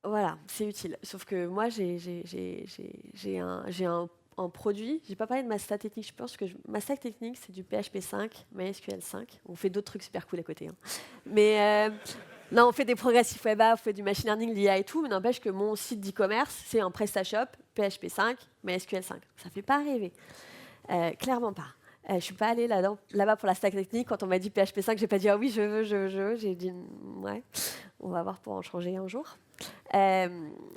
Voilà, c'est utile. Sauf que moi, j'ai un produit. Je n'ai pas parlé de ma stack technique. Je pense que ma stack technique, c'est du PHP 5, MySQL 5. On fait d'autres trucs super cool à côté. Hein. Mais non, on fait des progressive web apps, on fait du machine learning, l'IA et tout. Mais n'empêche que mon site d'e-commerce, c'est un PrestaShop PHP 5, mais SQL 5. Ça ne fait pas rêver. Clairement pas. Je ne suis pas allée là-bas pour la stack technique. Quand on m'a dit PHP 5, je n'ai pas dit ah oui, je veux. J'ai dit ouais, on va voir pour en changer un jour. Mais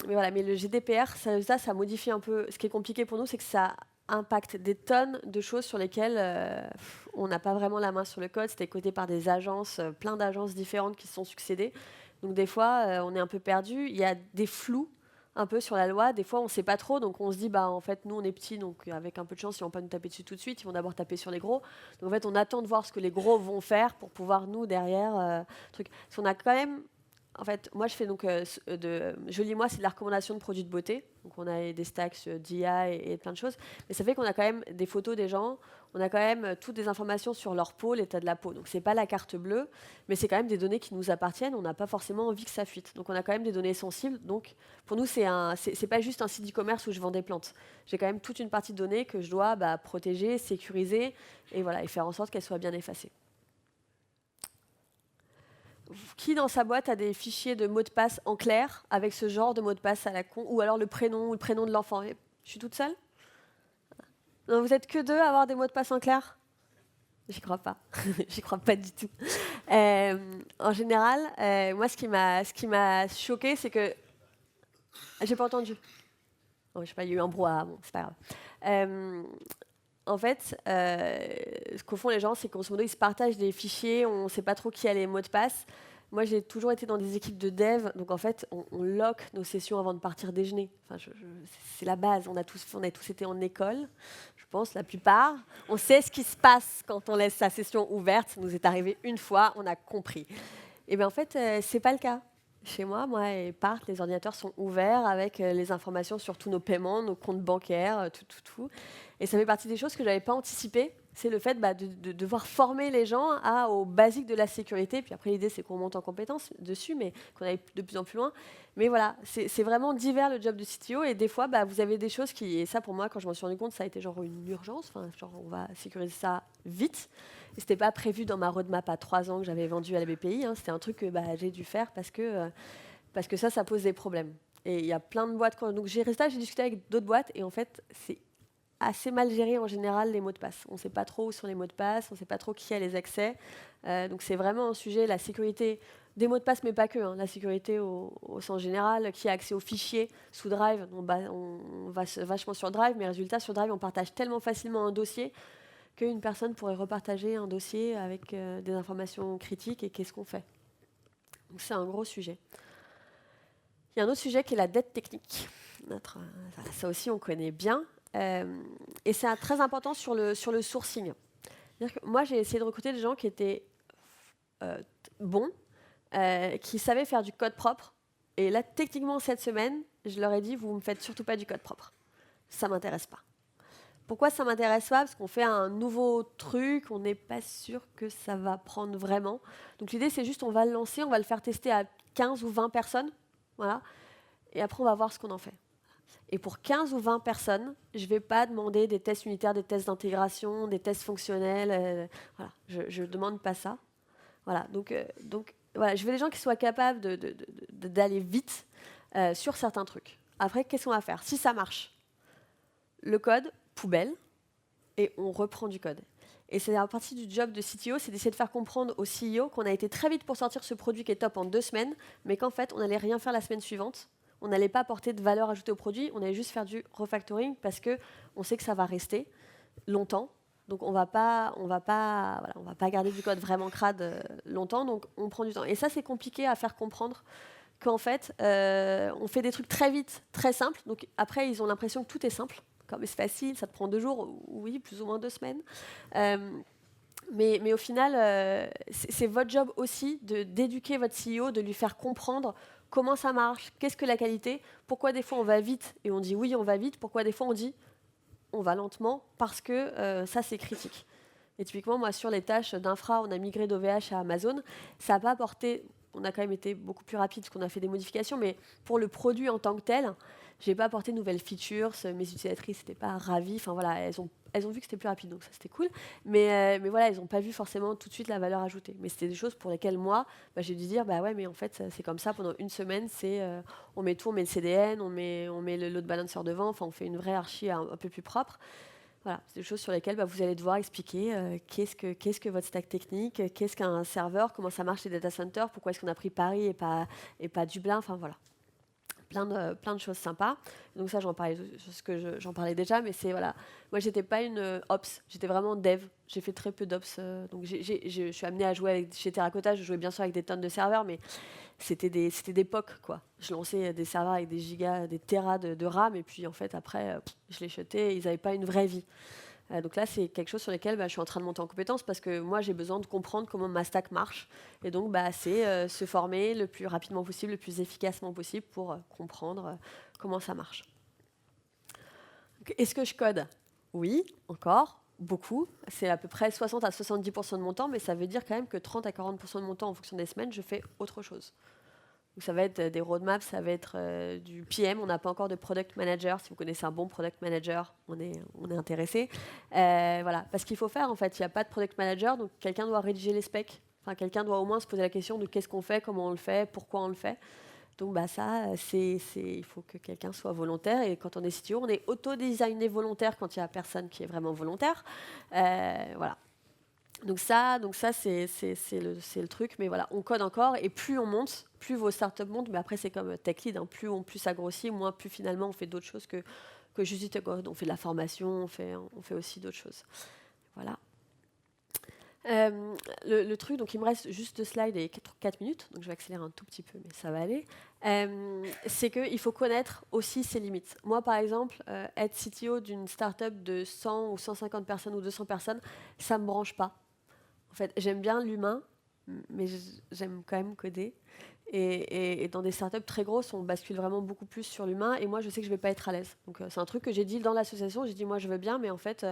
voilà, mais le GDPR, ça modifie un peu. Ce qui est compliqué pour nous, c'est que ça impacte des tonnes de choses sur lesquelles on n'a pas vraiment la main sur le code. C'était codé par des agences, plein d'agences différentes qui se sont succédées. Donc des fois, on est un peu perdu. Il y a des flous un peu sur la loi. Des fois, on ne sait pas trop. Donc on se dit, bah en fait, nous, on est petits, donc avec un peu de chance, ils ne vont pas nous taper dessus tout de suite. Ils vont d'abord taper sur les gros. Donc en fait, on attend de voir ce que les gros vont faire pour pouvoir, nous, derrière, truc. Parce qu'on a quand même... En fait, moi, je fais donc Joli Moi, c'est de la recommandation de produits de beauté. Donc, on a des stacks d'IA et plein de choses. Mais ça fait qu'on a quand même des photos des gens. On a quand même toutes des informations sur leur peau, l'état de la peau. Donc, c'est pas la carte bleue, mais c'est quand même des données qui nous appartiennent. On n'a pas forcément envie que ça fuite. Donc, on a quand même des données sensibles. Donc, pour nous, c'est pas juste un site e-commerce où je vends des plantes. J'ai quand même toute une partie de données que je dois protéger, sécuriser et voilà, et faire en sorte qu'elles soient bien effacées. Qui dans sa boîte a des fichiers de mots de passe en clair avec ce genre de mot de passe à la con, ou alors le prénom ou le prénom de l'enfant? Je suis toute seule? Non, vous êtes que deux à avoir des mots de passe en clair? J'y crois pas. J'y crois pas du tout. En général, moi, ce qui m'a choqué, c'est que j'ai pas entendu. Oh, je sais pas, il y a eu un brouhaha. Bon, c'est pas grave. En fait, ce qu'au fond les gens, c'est qu'en grosso modo, ils se partagent des fichiers, on ne sait pas trop qui a les mots de passe. Moi, j'ai toujours été dans des équipes de dev, donc en fait, on lock nos sessions avant de partir déjeuner. Enfin, c'est la base. On a tous été en école, je pense, la plupart. On sait ce qui se passe quand on laisse sa session ouverte. Ça nous est arrivé une fois, on a compris. Et bien en fait, c'est pas le cas. Chez moi et Part, les ordinateurs sont ouverts avec les informations sur tous nos paiements, nos comptes bancaires, tout. Et ça fait partie des choses que je n'avais pas anticipées. C'est le fait de devoir former les gens aux basiques de la sécurité. Puis après, l'idée, c'est qu'on monte en compétences dessus, mais qu'on aille de plus en plus loin. Mais voilà, c'est vraiment divers le job de CTO. Et des fois, vous avez des choses qui... Et ça, pour moi, quand je m'en suis rendu compte, ça a été genre une urgence. Enfin, genre, on va sécuriser ça vite. Et ce n'était pas prévu dans ma roadmap à 3 ans que j'avais vendu à la BPI. C'était un truc que j'ai dû faire parce que ça pose des problèmes. Et il y a plein de boîtes. Donc j'ai discuté avec d'autres boîtes. Et en fait, c'est assez mal géré en général les mots de passe. On ne sait pas trop où sont les mots de passe, on ne sait pas trop qui a les accès. Donc c'est vraiment un sujet, la sécurité des mots de passe, mais pas que. La sécurité au sens général, qui a accès aux fichiers sous Drive. On va vachement sur Drive, mais résultat, sur Drive, on partage tellement facilement un dossier qu'une personne pourrait repartager un dossier avec des informations critiques, et qu'est-ce qu'on fait? Donc c'est un gros sujet. Il y a un autre sujet qui est la dette technique. Ça aussi, on connaît bien. Et c'est très important sur le sourcing. C'est-à-dire que moi, j'ai essayé de recruter des gens qui étaient bons, qui savaient faire du code propre. Et là, techniquement, cette semaine, je leur ai dit, vous ne me faites surtout pas du code propre. Ça ne m'intéresse pas. Pourquoi ça ne m'intéresse pas? Parce qu'on fait un nouveau truc, on n'est pas sûr que ça va prendre vraiment. Donc l'idée, c'est juste, on va le lancer, on va le faire tester à 15 ou 20 personnes. Voilà. Et après, on va voir ce qu'on en fait. Et pour 15 ou 20 personnes, je ne vais pas demander des tests unitaires, des tests d'intégration, des tests fonctionnels. Voilà. Je ne demande pas ça. Voilà. Donc voilà, je veux des gens qui soient capables d'aller vite sur certains trucs. Après, qu'est-ce qu'on va faire? Si ça marche, le code, poubelle, et on reprend du code. Et c'est la partie du job de CTO, c'est d'essayer de faire comprendre au CEO qu'on a été très vite pour sortir ce produit qui est top en 2 semaines, mais qu'en fait, on n'allait rien faire la semaine suivante. On n'allait pas apporter de valeur ajoutée au produit, on allait juste faire du refactoring parce qu'on sait que ça va rester longtemps. Donc on va pas garder du code vraiment crade longtemps, donc on prend du temps. Et ça, c'est compliqué à faire comprendre qu'en fait, on fait des trucs très vite, très simples. Donc après, ils ont l'impression que tout est simple. Comme c'est facile, ça te prend 2 jours, oui, plus ou moins 2 semaines. Mais au final, c'est votre job aussi d'éduquer votre CEO, de lui faire comprendre comment ça marche, qu'est-ce que la qualité, pourquoi des fois on va vite et on dit oui, on va vite, pourquoi des fois on dit on va lentement, parce que ça, c'est critique. Et typiquement, moi, sur les tâches d'infra, on a migré d'OVH à Amazon. Ça n'a pas apporté... On a quand même été beaucoup plus rapide parce qu'on a fait des modifications, mais pour le produit en tant que tel, j'ai pas apporté de nouvelles features, mes utilisatrices n'étaient pas ravies. Enfin voilà, elles ont vu que c'était plus rapide, donc ça c'était cool. Mais voilà, elles n'ont pas vu forcément tout de suite la valeur ajoutée. Mais c'était des choses pour lesquelles moi, j'ai dû dire, bah ouais, mais en fait c'est comme ça pendant une semaine, on met tout, on met le CDN, on met le load balancer devant, enfin on fait une vraie archi un peu plus propre. Voilà, c'est des choses sur lesquelles vous allez devoir expliquer qu'est-ce que votre stack technique, qu'est-ce qu'un serveur, comment ça marche les data centers, pourquoi est-ce qu'on a pris Paris et pas Dublin, enfin voilà. Plein de choses sympas. Donc ça, j'en parlais déjà, mais c'est voilà. Moi, j'étais pas une ops, j'étais vraiment dev. J'ai fait très peu d'ops. Donc je suis amenée à jouer chez Terracotta. Je jouais bien sûr avec des tonnes de serveurs, mais c'était des POC, quoi. Je lançais des serveurs avec des gigas, des terras de RAM, et puis en fait après, je les jetais. Ils n'avaient pas une vraie vie. Donc là, c'est quelque chose sur lequel je suis en train de monter en compétence parce que moi, j'ai besoin de comprendre comment ma stack marche. Et donc, c'est se former le plus rapidement possible, le plus efficacement possible pour comprendre comment ça marche. Est-ce que je code? Oui, encore, beaucoup. C'est à peu près 60 à 70% de mon temps, mais ça veut dire quand même que 30 à 40% de mon temps, en fonction des semaines, je fais autre chose. Donc ça va être des roadmaps, ça va être du PM. On n'a pas encore de product manager. Si vous connaissez un bon product manager, on est intéressé. Voilà, parce qu'il faut faire, en fait, il n'y a pas de product manager, donc quelqu'un doit rédiger les specs. Enfin, quelqu'un doit au moins se poser la question de qu'est-ce qu'on fait, comment on le fait, pourquoi on le fait. Donc ça, il faut que quelqu'un soit volontaire. Et quand on est CTO, on est auto-designé volontaire quand il n'y a personne qui est vraiment volontaire. Voilà. Donc ça c'est le truc, mais voilà, on code encore, et plus on monte, plus vos startups montent, mais après c'est comme tech lead, hein, plus ça grossit, moins plus finalement on fait d'autres choses que juste du code. On fait de la formation, on fait aussi d'autres choses. Voilà. Le truc, donc il me reste juste 2 slides et 4 minutes, donc je vais accélérer un tout petit peu, mais ça va aller. C'est qu'il faut connaître aussi ses limites. Moi, par exemple, être CTO d'une startup de 100 ou 150 personnes ou 200 personnes, ça ne me branche pas. En fait, j'aime bien l'humain, mais j'aime quand même coder. Et dans des startups très grosses, on bascule vraiment beaucoup plus sur l'humain. Et moi, je sais que je ne vais pas être à l'aise. Donc, c'est un truc que j'ai dit dans l'association. J'ai dit, moi, je veux bien, mais en fait,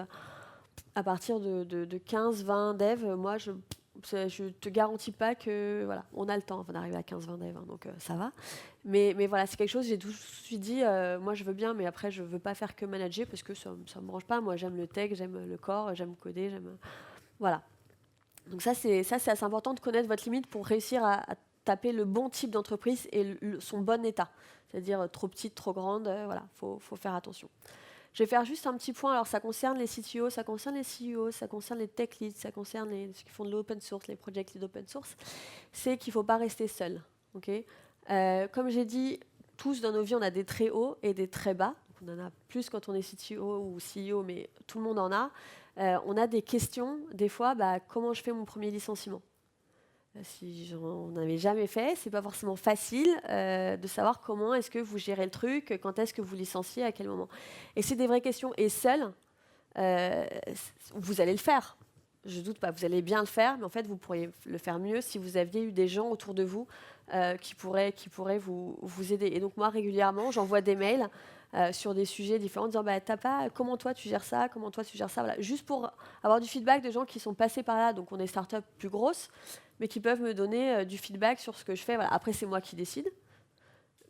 à partir de 15, 20 devs, moi, je te garantis pas que... Voilà, on a le temps avant d'arriver à 15, 20 devs, hein, donc ça va. Mais voilà, c'est quelque chose, j'ai tout de suite dit, moi, je veux bien, mais après, je ne veux pas faire que manager parce que ça ne me branche pas. Moi, j'aime le tech, j'aime le corps, j'aime coder, j'aime... Voilà. Donc ça, c'est assez important de connaître votre limite pour réussir à taper le bon type d'entreprise et son bon état. C'est-à-dire trop petite, trop grande, voilà, faut faire attention. Je vais faire juste un petit point. Alors, ça concerne les CTO, ça concerne les CEO, ça concerne les tech leads, ça concerne ceux qui font de l'open source, les project leads open source. C'est qu'il ne faut pas rester seul. Okay, comme j'ai dit, tous dans nos vies, on a des très hauts et des très bas. On en a plus quand on est CTO ou CEO, mais tout le monde en a. On a des questions, des fois, comment je fais mon premier licenciement? Si j'en avais jamais fait, c'est pas forcément facile de savoir comment est-ce que vous gérez le truc, quand est-ce que vous licenciez, à quel moment. Et c'est des vraies questions. Et seul, vous allez le faire. Je doute pas, vous allez bien le faire, mais en fait, vous pourriez le faire mieux si vous aviez eu des gens autour de vous qui pourraient vous aider. Et donc moi, régulièrement, j'envoie des mails sur des sujets différents, en disant t'as pas, comment toi tu gères ça, comment toi tu gères ça, voilà, juste pour avoir du feedback de gens qui sont passés par là. Donc on est start-up plus grosse, mais qui peuvent me donner du feedback sur ce que je fais. Voilà. Après, c'est moi qui décide,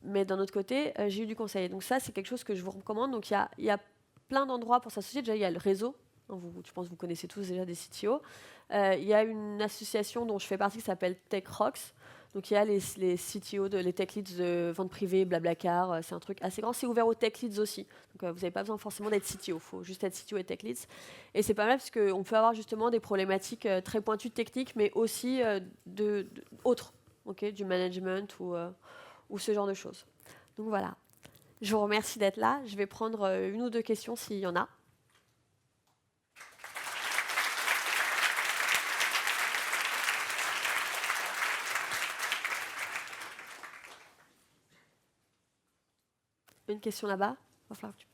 mais d'un autre côté, j'ai eu du conseil. Donc ça, c'est quelque chose que je vous recommande. Donc il y a plein d'endroits pour s'associer. Déjà, il y a le réseau. Je pense que vous connaissez tous déjà des CTO. Il y a une association dont je fais partie qui s'appelle Tech Rocks. Donc il y a les CTO, les tech leads de vente privée, Blablacar. C'est un truc assez grand. C'est ouvert aux tech leads aussi. Donc vous n'avez pas besoin forcément d'être CTO. Il faut juste être CTO et tech leads. Et c'est pas mal parce qu'on peut avoir justement des problématiques très pointues techniques, mais aussi autres, du management ou ce genre de choses. Donc voilà. Je vous remercie d'être là. Je vais prendre une ou deux questions s'il y en a. Une question là-bas. Va falloir que tu...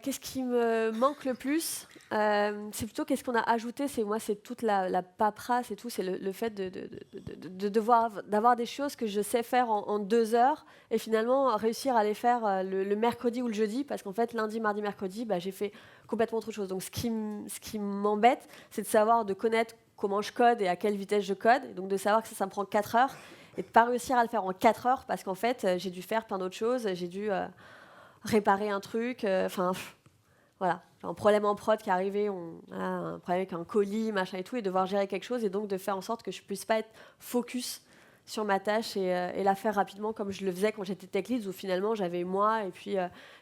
Qu'est-ce qui me manque le plus? C'est plutôt qu'est-ce qu'on a ajouté. C'est toute la paperasse et tout. C'est le fait de d'avoir des choses que je sais faire en 2 heures et finalement réussir à les faire le mercredi ou le jeudi, parce qu'en fait lundi, mardi, mercredi, j'ai fait complètement autre chose. Donc ce qui m'embête, c'est de connaître comment je code et à quelle vitesse je code. Et donc de savoir que ça me prend 4 heures et de ne pas réussir à le faire en 4 heures parce qu'en fait, j'ai dû faire plein d'autres choses. J'ai dû réparer un truc. Voilà, un problème en prod qui est arrivé, un problème avec un colis, machin et tout, et devoir gérer quelque chose et donc de faire en sorte que je puisse pas être focus sur ma tâche et la faire rapidement comme je le faisais quand j'étais tech lead où finalement j'avais moi et puis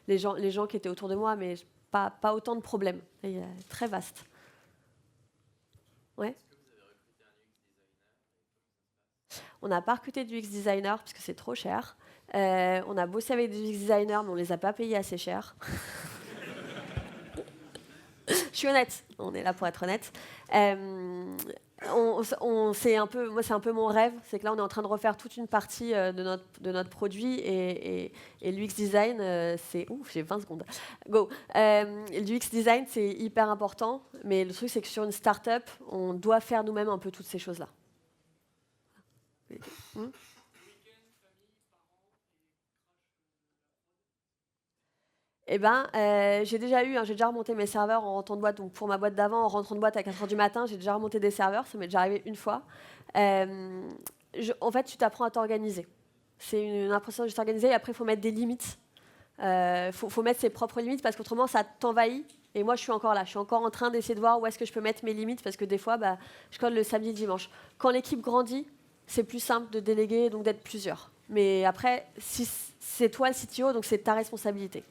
les gens qui étaient autour de moi, mais pas autant de problèmes. Et, très vaste. Ouais. On n'a pas recruté du UX designer parce que c'est trop cher. On a bossé avec des UX designers, mais on les a pas payés assez cher. Je suis honnête, on est là pour être honnête. Moi, c'est un peu mon rêve, c'est que là, on est en train de refaire toute une partie de notre produit et l'UX design, c'est... Ouf, j'ai 20 secondes. Go. L'UX design, c'est hyper important, mais le truc, c'est que sur une start-up, on doit faire nous-mêmes un peu toutes ces choses-là. Eh ben, j'ai déjà remonté mes serveurs en rentrant de boîte. Donc pour ma boîte d'avant, en rentrant de boîte à 4 heures du matin, j'ai déjà remonté des serveurs. Ça m'est déjà arrivé une fois. En fait, tu t'apprends à t'organiser. C'est une impression de s'organiser. Et après, il faut mettre des limites. Faut mettre ses propres limites parce qu'autrement, ça t'envahit. Et moi, je suis encore là. Je suis encore en train d'essayer de voir où est-ce que je peux mettre mes limites parce que des fois, je code le samedi, dimanche. Quand l'équipe grandit, c'est plus simple de déléguer, donc d'être plusieurs. Mais après, si c'est toi le CTO, donc c'est ta responsabilité.